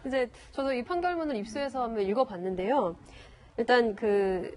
이제 저도 이 판결문을 입수해서 한번 읽어봤는데요. 일단 그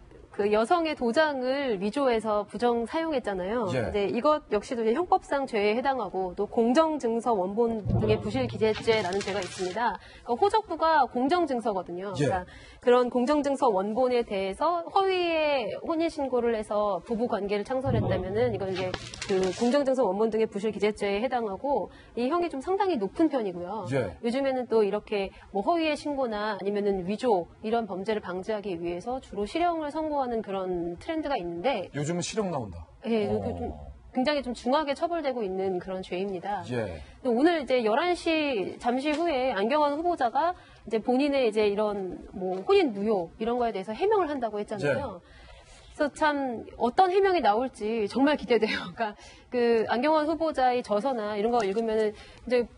여성의 도장을 위조해서 부정 사용했잖아요. 예. 이제 이것 역시도 이제 형법상 죄에 해당하고 또 공정증서 원본 등의 부실 기재죄라는 죄가 있습니다. 그러니까 호적부가 공정증서거든요. 예. 그러니까 그런 공정증서 원본에 대해서 허위의 혼인신고를 해서 부부 관계를 창설했다면은 이건 이제 그 공정증서 원본 등의 부실 기재죄에 해당하고 이 형이 좀 상당히 높은 편이고요. 예. 요즘에는 또 이렇게 뭐 허위의 신고나 아니면은 위조 이런 범죄를 방지하기 위해서 주로 실형을 선고하는 그런 트렌드가 있는데 요즘은 실형 나온다. 예, 좀 굉장히 좀 중하게 처벌되고 있는 그런 죄입니다. 예. 오늘 이제 11시 잠시 후에 안경환 후보자가 이제 본인의 이제 이런 뭐 혼인 무효 이런 거에 대해서 해명을 한다고 했잖아요. 그래서 참 어떤 해명이 나올지 정말 기대돼요. 그러니까 그 안경환 후보자의 저서나 이런 거 읽으면은 이제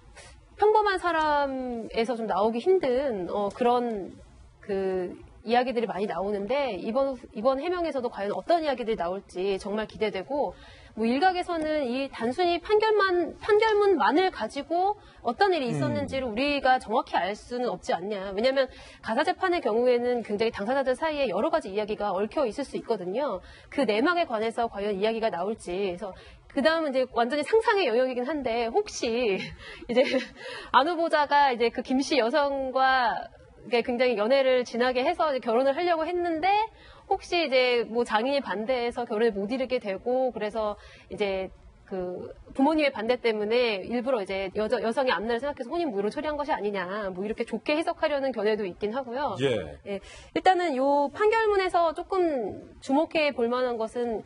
평범한 사람에서 좀 나오기 힘든 그런 그 이야기들이 많이 나오는데 이번 해명에서도 과연 어떤 이야기들이 나올지 정말 기대되고 뭐 일각에서는 이 단순히 판결문만을 가지고 어떤 일이 있었는지를 우리가 정확히 알 수는 없지 않냐. 왜냐하면 가사 재판의 경우에는 굉장히 당사자들 사이에 여러 가지 이야기가 얽혀 있을 수 있거든요. 그 내막에 관해서 과연 이야기가 나올지. 그래서 그 다음은 이제 완전히 상상의 영역이긴 한데 혹시 이제 안 후보자가 이제 그 김씨 여성과 굉장히 연애를 진하게 해서 결혼을 하려고 했는데 혹시 이제 뭐 장인이 반대해서 결혼을 못 이루게 되고 그래서 이제 그 부모님의 반대 때문에 일부러 이제 여성의 앞날을 생각해서 혼인 무효로 처리한 것이 아니냐 뭐 이렇게 좋게 해석하려는 견해도 있긴 하고요. 예. 예, 일단은 요 판결문에서 조금 주목해 볼 만한 것은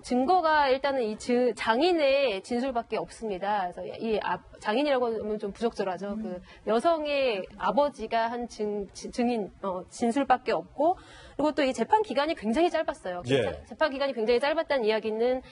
증거가 일단은 이 장인의 진술밖에 없습니다. 그래서 이 장인이라고 하면 좀 부적절하죠. 그 여성의 아버지가 한 증인 진술밖에 없고 그리고 또 이 재판 기간이 굉장히 짧았어요. 예. 재판 기간이 굉장히 짧았다는 이야기는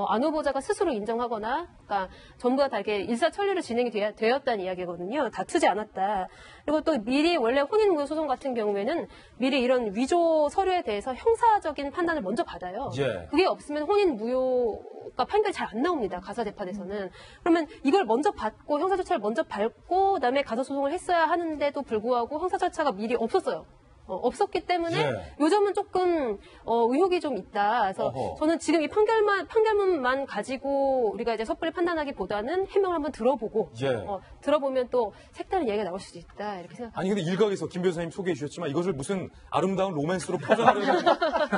안 후보자가 스스로 인정하거나, 그러니까 전부 다 이렇게 일사천리로 진행이 되었다는 이야기거든요. 다투지 않았다. 그리고 또 미리 원래 혼인무효 소송 같은 경우에는 미리 이런 위조 서류에 대해서 형사적인 판단을 먼저 받아요. 예. 그게 없으면 혼인무효가 판결이 잘 안 나옵니다. 가사재판에서는. 그러면 이걸 먼저 받고 형사 절차를 먼저 밟고 그다음에 가사소송을 했어야 하는데도 불구하고 형사 절차가 미리 없었어요. 없었기 때문에 예. 요점은 조금 의혹이 좀 있다. 그래서 어허. 저는 지금 이 판결문만 가지고 우리가 이제 섣불리 판단하기보다는 해명을 한번 들어보고 예. 들어보면 또 색다른 얘기가 나올 수도 있다 이렇게 생각합니다. 아니 근데 일각에서 김 변호사님 소개해 주셨지만 이것을 무슨 아름다운 로맨스로 포장하려는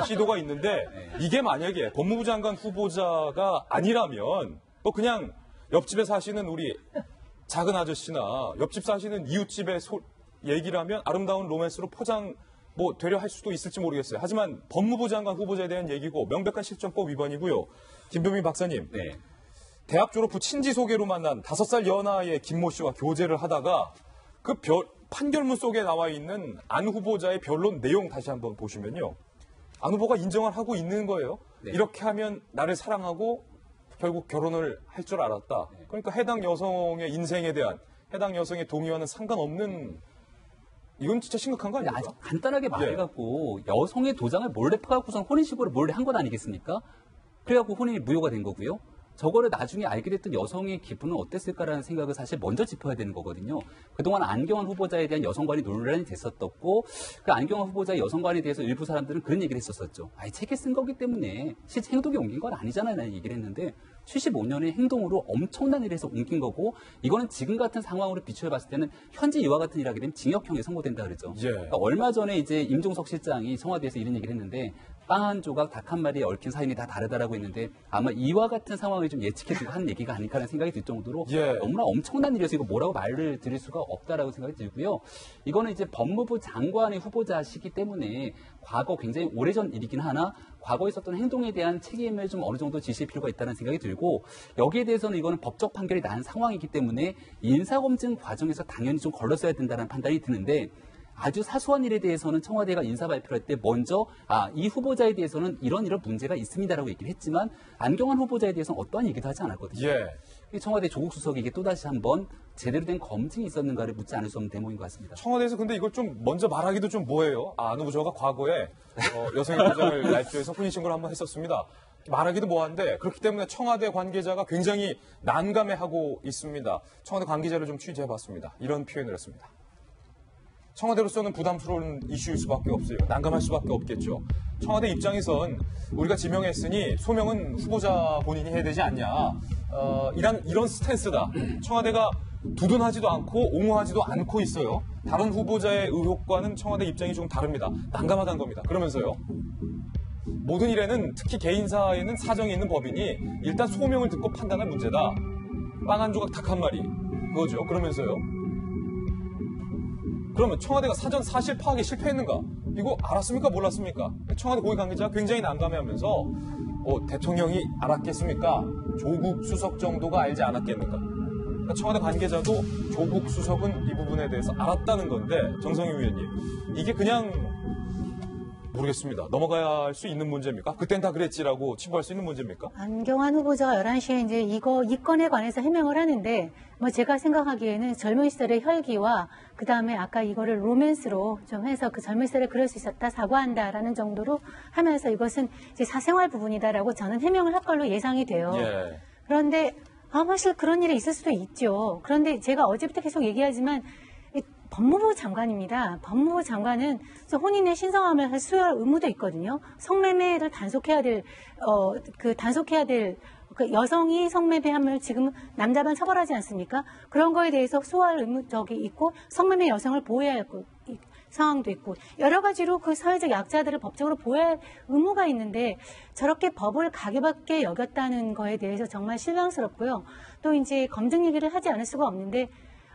시도가 있는데 이게 만약에 법무부 장관 후보자가 아니라면 뭐 그냥 옆집에 사시는 우리 작은 아저씨나 옆집 사시는 이웃집의 얘기를 하면 아름다운 로맨스로 포장 뭐 되려 할 수도 있을지 모르겠어요. 하지만 법무부 장관 후보자에 대한 얘기고 명백한 실정법 위반이고요. 김병민 박사님. 네. 대학 졸업 후 친지 소개로 만난 5살 연하의 김모 씨와 교제를 하다가 그 판결문 속에 나와 있는 안 후보자의 변론 내용 다시 한번 보시면요. 안 후보가 인정을 하고 있는 거예요. 네. 이렇게 하면 나를 사랑하고 결국 결혼을 할 줄 알았다. 그러니까 해당 여성의 인생에 대한 해당 여성의 동의와는 상관없는 이건 진짜 심각한 거 아닙니까? 아주 간단하게 말해갖고 여성의 도장을 몰래 파갖고선 혼인신고를 몰래 한 것 아니겠습니까? 그래갖고 혼인이 무효가 된 거고요. 저거를 나중에 알게 됐던 여성의 기분은 어땠을까라는 생각을 사실 먼저 짚어야 되는 거거든요. 그동안 안경환 후보자에 대한 여성관이 논란이 됐었고 그 안경환 후보자의 여성관에 대해서 일부 사람들은 그런 얘기를 했었었죠. 책에 쓴 거기 때문에 실제 행동에 옮긴 건 아니잖아요. 라는 얘기를 했는데 75년의 행동으로 엄청난 일을 해서 옮긴 거고 이거는 지금 같은 상황으로 비추어 봤을 때는 현재 이와 같은 일을 하게 되면 징역형에 선고된다 그러죠. 예. 그러니까 얼마 전에 이제 임종석 실장이 청와대에서 이런 얘기를 했는데 빵 한 조각, 닭 한 마리에 얽힌 사연이 다 다르다라고 했는데 아마 이와 같은 상황을 좀 예측해주고 한 얘기가 아닐까라는 생각이 들 정도로 예. 너무나 엄청난 일이어서 이거 뭐라고 말을 드릴 수가 없다라고 생각이 들고요. 이거는 이제 법무부 장관의 후보자시기 때문에 과거 굉장히 오래전 일이긴 하나 과거에 있었던 행동에 대한 책임을 좀 어느 정도 지실 필요가 있다는 생각이 들고 여기에 대해서는 이거는 법적 판결이 난 상황이기 때문에 인사검증 과정에서 당연히 좀 걸렀어야 된다는 판단이 드는데 아주 사소한 일에 대해서는 청와대가 인사 발표를 할 때 먼저 이 후보자에 대해서는 이런 문제가 있습니다라고 얘기를 했지만 안경환 후보자에 대해서는 어떠한 얘기도 하지 않았거든요. 예. 청와대 조국 수석에게 또다시 한번 제대로 된 검증이 있었는가를 묻지 않을 수 없는 대목인 것 같습니다. 청와대에서 근데 이걸 좀 먼저 말하기도 좀 뭐해요. 안 후보자가 과거에 여성의 도장을 날조해서 혼인신고를 한번 했었습니다. 말하기도 뭐한데 그렇기 때문에 청와대 관계자가 굉장히 난감해하고 있습니다. 청와대 관계자를 좀 취재해봤습니다. 이런 표현을 했습니다. 청와대로서는 부담스러운 이슈일 수밖에 없어요. 난감할 수밖에 없겠죠. 청와대 입장에선 우리가 지명했으니 소명은 후보자 본인이 해야 되지 않냐. 이런 스탠스다. 청와대가 두둔하지도 않고 옹호하지도 않고 있어요. 다른 후보자의 의혹과는 청와대 입장이 좀 다릅니다. 난감하다는 겁니다. 그러면서요. 모든 일에는 특히 개인사에는 사정이 있는 법이니 일단 소명을 듣고 판단할 문제다. 빵 한 조각 닭 한 마리. 그거죠. 그러면서요. 그러면 청와대가 사전 사실 파악에 실패했는가? 이거 알았습니까? 몰랐습니까? 청와대 고위 관계자가 굉장히 난감해하면서 대통령이 알았겠습니까? 조국 수석 정도가 알지 않았겠는가? 그러니까 청와대 관계자도 조국 수석은 이 부분에 대해서 알았다는 건데 정성희 위원님 이게 그냥 모르겠습니다. 넘어가야 할 수 있는 문제입니까? 그땐 다 그랬지라고 치부할 수 있는 문제입니까? 안경환 후보자가 11시에 이제 이 건에 관해서 해명을 하는데, 제가 생각하기에는 젊은 시절의 혈기와, 그 다음에 아까 이거를 로맨스로 좀 해서 그 젊은 시절에 그럴 수 있었다, 사과한다라는 정도로 하면서 이것은 이제 사생활 부분이다라고 저는 해명을 할 걸로 예상이 돼요. 예. 그런데, 사실 그런 일이 있을 수도 있죠. 그런데 제가 어제부터 계속 얘기하지만, 법무부 장관입니다. 법무부 장관은 혼인의 신성함을 수여할 의무도 있거든요. 성매매를 단속해야 될 그 여성이 성매매하면 지금 남자만 처벌하지 않습니까? 그런 거에 대해서 수호할 의무적이 있고 성매매 여성을 보호해야 할 상황도 있고 여러 가지로 그 사회적 약자들을 법적으로 보호해야 할 의무가 있는데 저렇게 법을 가볍게 여겼다는 거에 대해서 정말 실망스럽고요. 또 이제 검증 얘기를 하지 않을 수가 없는데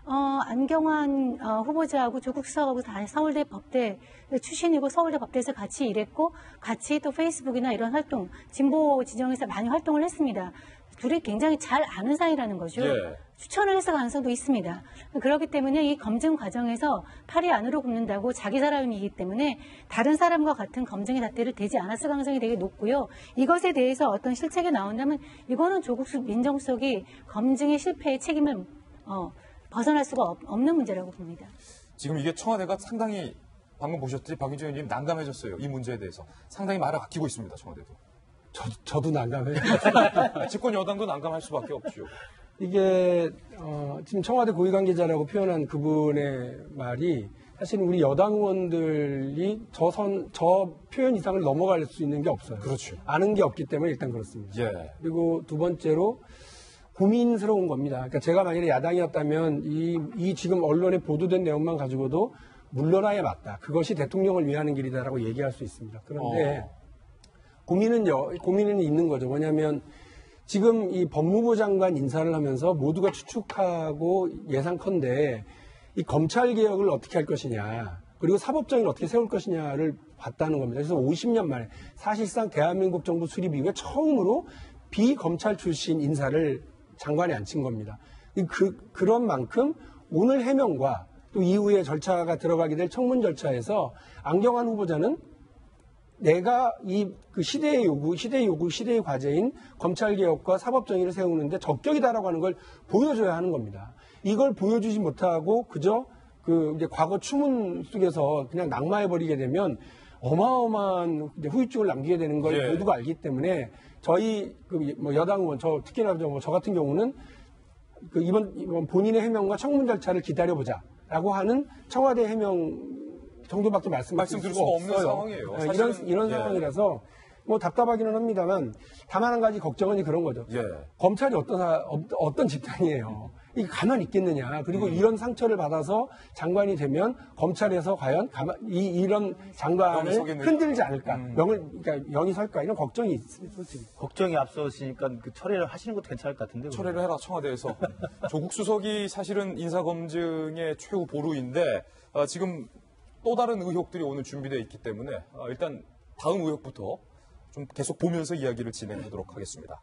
안경환 후보자하고 조국 수석하고 다 서울대 법대 출신이고 서울대 법대에서 같이 일했고 같이 또 페이스북이나 이런 활동, 진보 지정에서 많이 활동을 했습니다. 둘이 굉장히 잘 아는 사이라는 거죠. 예. 추천을 해서 가능성도 있습니다. 그렇기 때문에 이 검증 과정에서 팔이 안으로 굽는다고 자기 사람이기 때문에 다른 사람과 같은 검증의 잣대를 대지 않았을 가능성이 되게 높고요. 이것에 대해서 어떤 실책이 나온다면 이거는 조국 민정수석이 검증의 실패의 책임을 벗어날 수가 없는 문제라고 봅니다. 지금 이게 청와대가 상당히 방금 보셨듯이 박윤정 의원님 난감해졌어요. 이 문제에 대해서. 상당히 말을 아끼고 있습니다. 청와대도. 저도 난감해요. 집권 여당도 난감할 수밖에 없죠. 이게 지금 청와대 고위 관계자라고 표현한 그분의 말이 사실 우리 여당 의원들이 저 표현 이상을 넘어갈 수 있는 게 없어요. 그렇죠. 아는 게 없기 때문에 일단 그렇습니다. 예. 그리고 두 번째로 고민스러운 겁니다. 그러니까 제가 만약에 야당이었다면 이 지금 언론에 보도된 내용만 가지고도 물러나야 맞다. 그것이 대통령을 위하는 길이다라고 얘기할 수 있습니다. 그런데 고민은 있는 거죠. 뭐냐면 지금 이 법무부 장관 인사를 하면서 모두가 추측하고 예상컨대 이 검찰 개혁을 어떻게 할 것이냐, 그리고 사법정의를 어떻게 세울 것이냐를 봤다는 겁니다. 그래서 50년 만에 사실상 대한민국 정부 수립 이후에 처음으로 비검찰 출신 인사를 장관에 앉힌 겁니다. 그런 만큼 오늘 해명과 또 이후에 절차가 들어가게 될 청문 절차에서 안경환 후보자는 내가 그 시대의 과제인 검찰개혁과 사법정의를 세우는데 적격이다라고 하는 걸 보여줘야 하는 겁니다. 이걸 보여주지 못하고 그저 이제 과거 추문 속에서 그냥 낙마해버리게 되면 어마어마한 후유증을 남기게 되는 걸 예. 모두가 알기 때문에 저희 여당 의원, 특히나 저 같은 경우는 이번 본인의 해명과 청문 절차를 기다려보자라고 하는 청와대 해명 정도밖에 말씀드릴 수가 없는 없어요. 상황이에요. 이런 예. 상황이라서 답답하기는 합니다만 다만 한 가지 걱정은 그런 거죠. 예. 검찰이 어떤 집단이에요. 이게 가만히 있겠느냐. 그리고 이런 상처를 받아서 장관이 되면 검찰에서 과연 이런 장관을 흔들지 않을까. 그러니까 영이 설까. 이런 걱정이 있어요. 솔직히. 걱정이 앞서시니까 그 처리를 하시는 것도 괜찮을 것 같은데. 처리를 해라, 청와대에서. 조국 수석이 사실은 인사검증의 최후 보루인데 지금 또 다른 의혹들이 오늘 준비되어 있기 때문에 일단 다음 의혹부터 좀 계속 보면서 이야기를 진행하도록 하겠습니다.